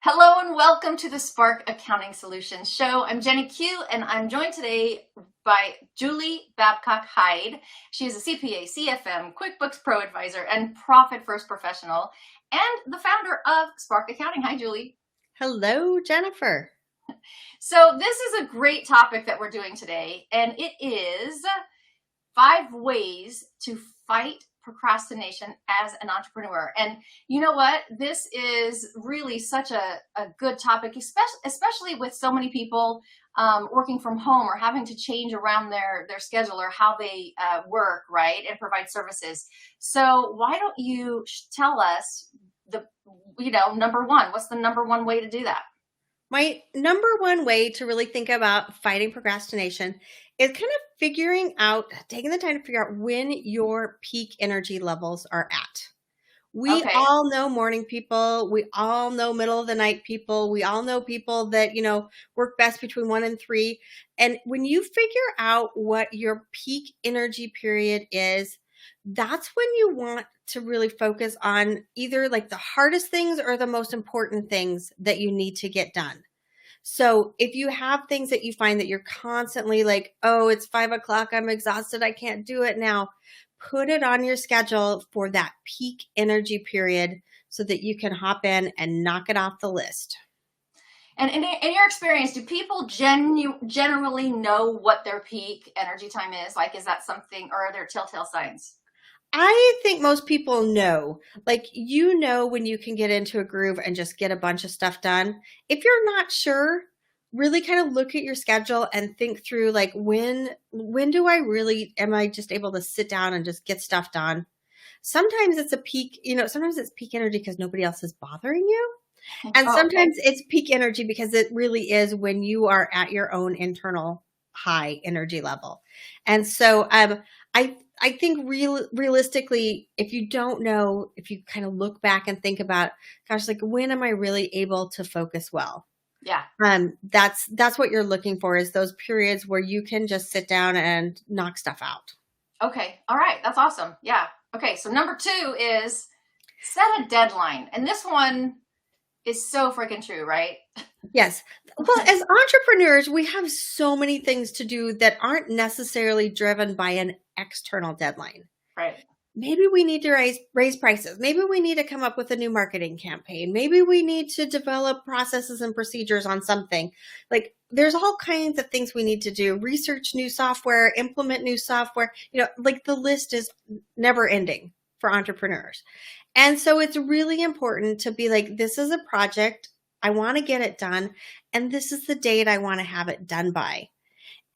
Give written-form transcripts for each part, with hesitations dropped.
Hello and welcome to the Spark Accounting Solutions Show. I'm Jenny Q and I'm joined today by Julie Babcock-Hyde. She is a CPA, CFM, QuickBooks Pro Advisor, and Profit First Professional, and the founder of Spark Accounting. Hi, Julie. Hello, Jennifer. So this is a great topic that we're doing today, and it is 5 ways to fight procrastination as an entrepreneur. And you know what? This is really such a good topic, especially with so many people working from home or having to change around their schedule or how they work, right? And provide services. So why don't you tell us number one, what's the number one way to do that? My number one way to really think about fighting procrastination is kind of taking the time to figure out when your peak energy levels are at. We all know morning people. We all know middle of the night people. We all know people that, work best between 1 and 3. And when you figure out what your peak energy period is, that's when you want to really focus on either like the hardest things or the most important things that you need to get done. So if you have things that you find that you're constantly like, oh, it's 5 o'clock, I'm exhausted, I can't do it now, put it on your schedule for that peak energy period so that you can hop in and knock it off the list. And in your experience, do people generally know what their peak energy time is? Like, is that something, or are there telltale signs? I think most people know, when you can get into a groove and just get a bunch of stuff done. If you're not sure, really kind of look at your schedule and think through when am I just able to sit down and just get stuff done? Sometimes it's a peak, sometimes it's peak energy because nobody else is bothering you. And sometimes it's peak energy because it really is when you are at your own internal high energy level. And so I think realistically, if you don't know, if you kind of look back and think about, gosh, when am I really able to focus well? Yeah. That's what you're looking for, is those periods where you can just sit down and knock stuff out. Okay. All right. That's awesome. Yeah. Okay. So number 2 is set a deadline. And this one is so freaking true, right? Yes. Well, as entrepreneurs, we have so many things to do that aren't necessarily driven by an external deadline. Right. Maybe we need to raise prices. Maybe we need to come up with a new marketing campaign. Maybe we need to develop processes and procedures on something. There's all kinds of things we need to do. Research new software, implement new software. The list is never ending for entrepreneurs. And so it's really important to be like, this is a project. I want to get it done. And this is the date I want to have it done by.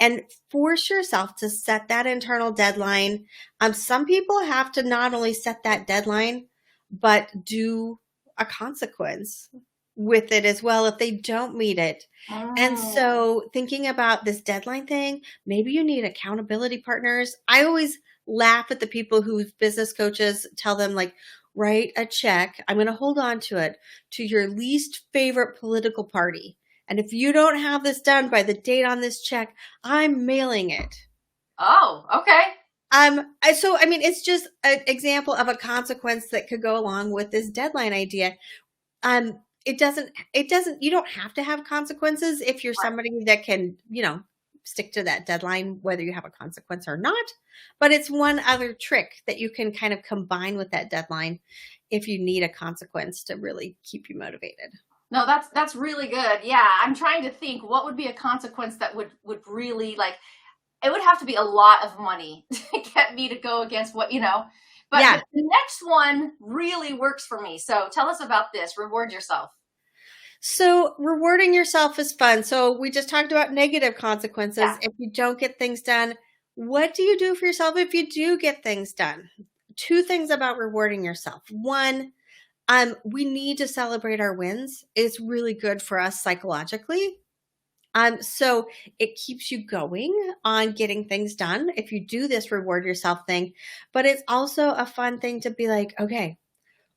And force yourself to set that internal deadline. Some people have to not only set that deadline, but do a consequence with it as well if they don't meet it. Oh. And so thinking about this deadline thing, maybe you need accountability partners. I always laugh at the people whose business coaches tell them, write a check. I'm going to hold on to it to your least favorite political party. And if you don't have this done by the date on this check, I'm mailing it. Oh, okay. It's just an example of a consequence that could go along with this deadline idea. You don't have to have consequences if you're somebody that can, stick to that deadline, whether you have a consequence or not. But it's one other trick that you can kind of combine with that deadline if you need a consequence to really keep you motivated. No, that's really good. Yeah, I'm trying to think what would be a consequence that would really it would have to be a lot of money to get me to go against what, But yeah. The next one really works for me. So tell us about this. Reward yourself. So rewarding yourself is fun. So we just talked about negative consequences. Yeah. If you don't get things done, what do you do for yourself if you do get things done? 2 things about rewarding yourself. 1, we need to celebrate our wins. It's really good for us psychologically. So it keeps you going on getting things done if you do this reward yourself thing. But it's also a fun thing to be like, okay,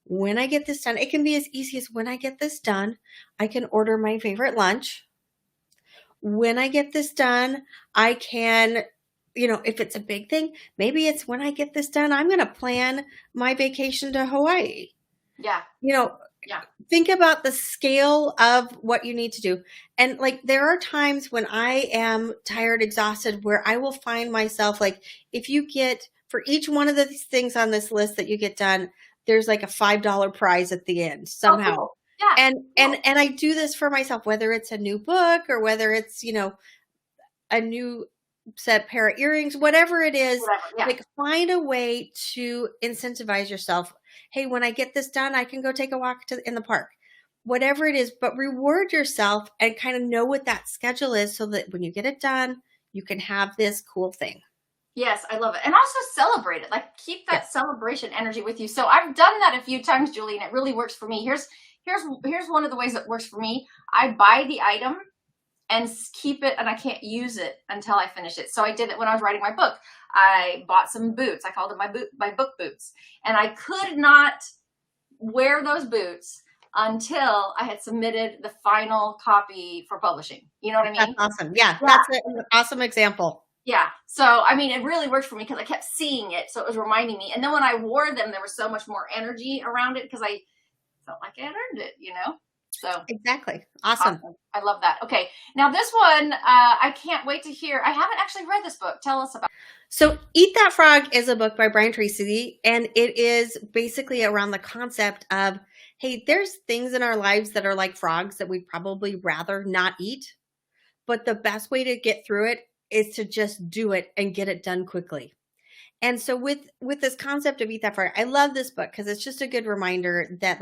when I get this done, it can be as easy as when I get this done, I can order my favorite lunch. When I get this done, I can, if it's a big thing, maybe it's when I get this done, I'm going to plan my vacation to Hawaii. Yeah. Yeah. Think about the scale of what you need to do. And like, there are times when I am tired, exhausted, where I will find myself like, if you get, for each one of the things on this list that you get done, there's like a $5 prize at the end Oh, somehow. cool. Yeah. And, Cool. and I do this for myself, whether it's a new book or whether it's, a new set pair of earrings, whatever it is, Whatever. Yeah. like find a way to incentivize yourself. Hey, when I get this done, I can go take a walk in the park, whatever it is, but reward yourself and kind of know what that schedule is so that when you get it done, you can have this cool thing. Yes, I love it. And also celebrate it. Like keep that celebration energy with you. So I've done that a few times, Julie, and it really works for me. Here's one of the ways that works for me. I buy the item and keep it, and I can't use it until I finish it. So I did it when I was writing my book. I bought some boots. I called them my book boots. And I could not wear those boots until I had submitted the final copy for publishing. You know what I mean? That's awesome. Yeah. That's an awesome example. Yeah. So, I mean, it really worked for me because I kept seeing it. So it was reminding me. And then when I wore them, there was so much more energy around it because I felt like I had earned it, So exactly. Awesome. I love that. Okay. Now this one, I can't wait to hear. I haven't actually read this book. Tell us about it. So Eat That Frog is a book by Brian Tracy, and it is basically around the concept of, hey, there's things in our lives that are like frogs that we'd probably rather not eat. But the best way to get through it is to just do it and get it done quickly. And so with this concept of Eat That Frog, I love this book because it's just a good reminder that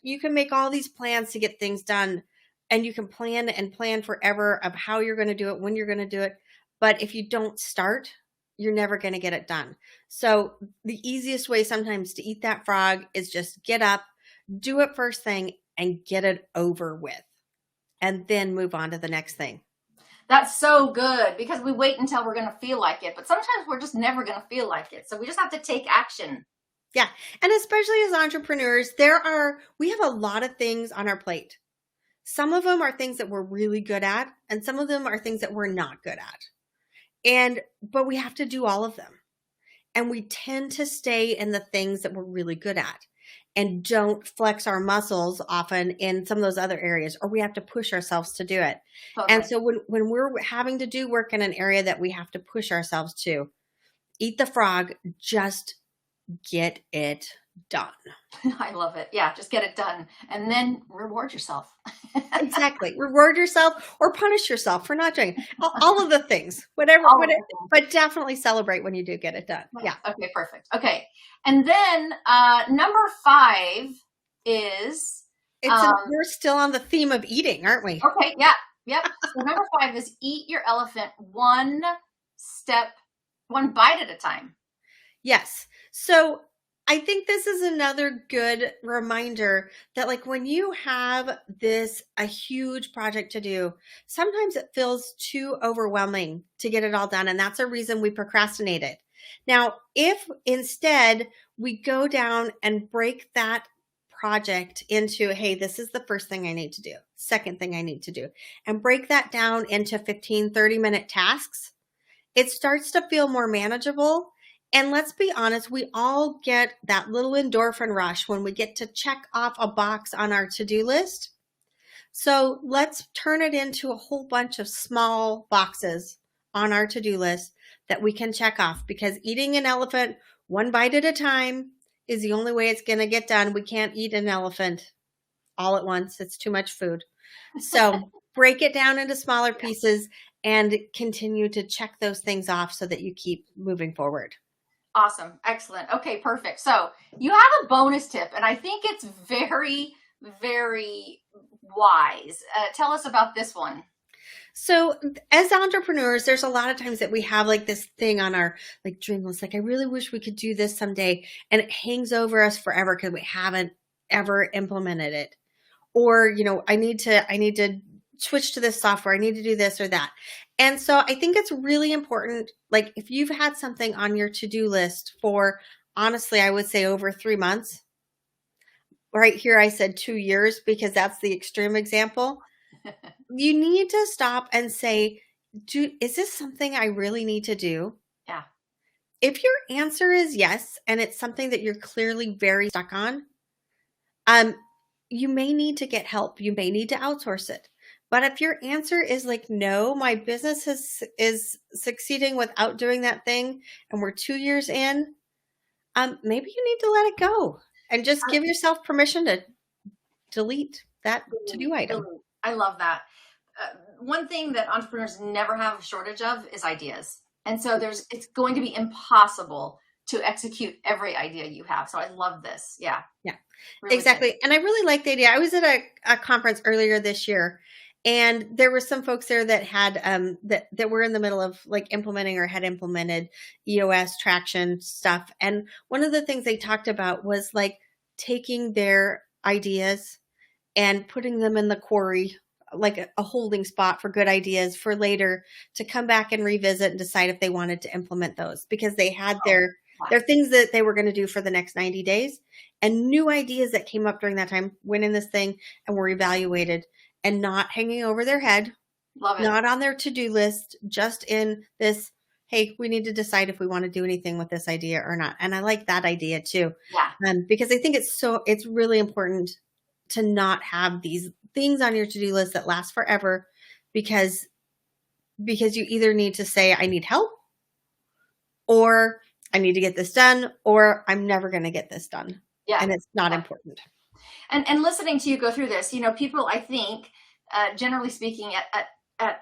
you can make all these plans to get things done, and you can plan forever of how you're going to do it, when you're going to do it. But if you don't start, you're never going to get it done. So the easiest way sometimes to eat that frog is just get up, do it first thing, and get it over with, and then move on to the next thing. That's so good because we wait until we're going to feel like it. But sometimes we're just never going to feel like it. So we just have to take action. Yeah. And especially as entrepreneurs, we have a lot of things on our plate. Some of them are things that we're really good at, and some of them are things that we're not good at. But we have to do all of them. And we tend to stay in the things that we're really good at and don't flex our muscles often in some of those other areas, or we have to push ourselves to do it. Totally. And so when we're having to do work in an area that we have to push ourselves to, eat the frog, just get it done. I love it. Yeah, just get it done and then reward yourself. Exactly. Reward yourself or punish yourself for not doing all of the things, whatever, but definitely celebrate when you do get it done. Yeah. Okay, perfect. Okay. And then number 5 is... we're still on the theme of eating, aren't we? Okay, yeah. Yep. So number 5 is eat your elephant one bite at a time. Yes. So I think this is another good reminder that like when you have a huge project to do, sometimes it feels too overwhelming to get it all done. And that's a reason we procrastinate it. Now, if instead we go down and break that project into, hey, this is the first thing I need to do, second thing I need to do, and break that down into 15, 30-minute tasks, it starts to feel more manageable. And let's be honest, we all get that little endorphin rush when we get to check off a box on our to-do list. So let's turn it into a whole bunch of small boxes on our to-do list that we can check off, because eating an elephant one bite at a time is the only way it's going to get done. We can't eat an elephant all at once. It's too much food. So break it down into smaller pieces and continue to check those things off so that you keep moving forward. Awesome. Excellent. Okay, perfect. So you have a bonus tip, and I think it's very, very wise. Tell us about this one. So as entrepreneurs, there's a lot of times that we have like this thing on our like dream list. Like, I really wish we could do this someday. And it hangs over us forever because we haven't ever implemented it. Or, I need to switch to this software. I need to do this or that. And so I think it's really important. Like if you've had something on your to-do list for, honestly, I would say over 3 months. Right here, I said 2 years because that's the extreme example. You need to stop and say, is this something I really need to do? Yeah. If your answer is yes, and it's something that you're clearly very stuck on, You may need to get help. You may need to outsource it. But if your answer is like, no, my business is succeeding without doing that thing, and we're 2 years in, maybe you need to let it go and just give yourself permission to delete that to-do item. I love that. One thing that entrepreneurs never have a shortage of is ideas. And so it's going to be impossible to execute every idea you have. So I love this. Yeah. Yeah, Really exactly. good. And I really like the idea. I was at a conference earlier this year, and there were some folks there that had that were in the middle of like implementing or had implemented EOS traction stuff. And one of the things they talked about was like taking their ideas and putting them in the quarry, like a holding spot for good ideas for later to come back and revisit and decide if they wanted to implement those, because they had their things that they were going to do for the next 90 days, and new ideas that came up during that time went in this thing and were evaluated, and not hanging over their head, Love it. not on their to-do list, just in this, hey, we need to decide if we want to do anything with this idea or not. And I like that idea too. Yeah. Because I think it's really important to not have these things on your to-do list that last forever, because you either need to say, I need help, or I need to get this done, or I'm never going to get this done. Yeah. And it's not important. And listening to you go through this, people, I think, generally speaking, at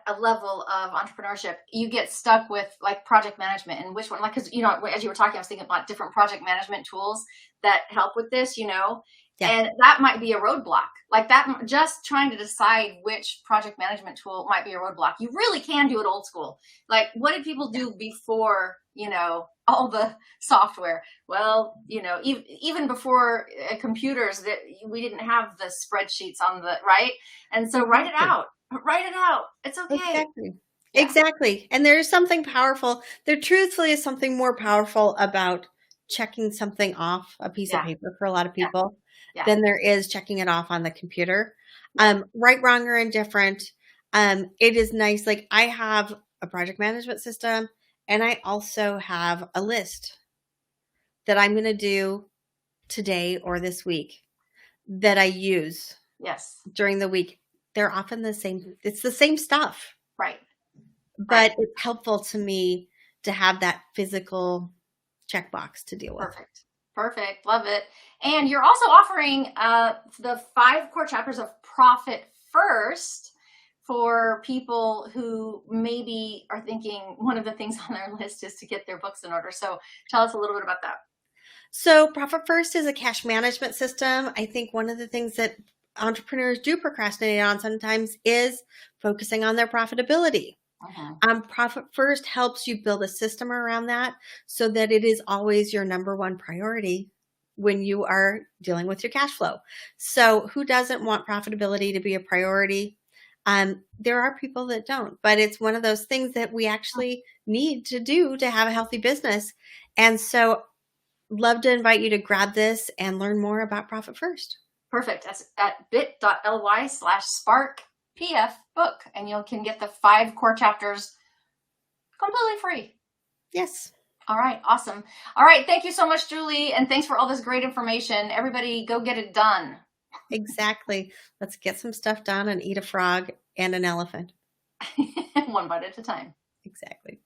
a level of entrepreneurship, you get stuck with like project management and which one, like, because, as you were talking, I was thinking about different project management tools that help with this, Yeah. And that might be a roadblock. Like that, just trying to decide which project management tool might be a roadblock. You really can do it old school. Like, what did people do before, all the software? Well, even before computers, that we didn't have the spreadsheets on the right. And so write it out. It's okay. Exactly. Yeah. Exactly. And there is something powerful. There truthfully is something more powerful about checking something off a piece of paper for a lot of people than there is checking it off on the computer. Right, wrong, or indifferent. It is nice. Like, I have a project management system, and I also have a list that I'm going to do today or this week that I use during the week. They're often the same. It's the same stuff. Right. But it's helpful to me to have that physical checkbox to deal with. Perfect. Love it. And you're also offering the 5 core chapters of Profit First for people who maybe are thinking one of the things on their list is to get their books in order. So tell us a little bit about that. So Profit First is a cash management system. I think one of the things that entrepreneurs do procrastinate on sometimes is focusing on their profitability. Profit First helps you build a system around that so that it is always your number one priority when you are dealing with your cash flow. So who doesn't want profitability to be a priority? There are people that don't, but it's one of those things that we actually need to do to have a healthy business. And so love to invite you to grab this and learn more about Profit First. Perfect. That's at bit.ly/SparkPF book, and you can get the 5 core chapters completely free. Yes. All right. Awesome. All right. Thank you so much, Julie. And thanks for all this great information. Everybody go get it done. Exactly. Let's get some stuff done and eat a frog and an elephant. One bite at a time. Exactly.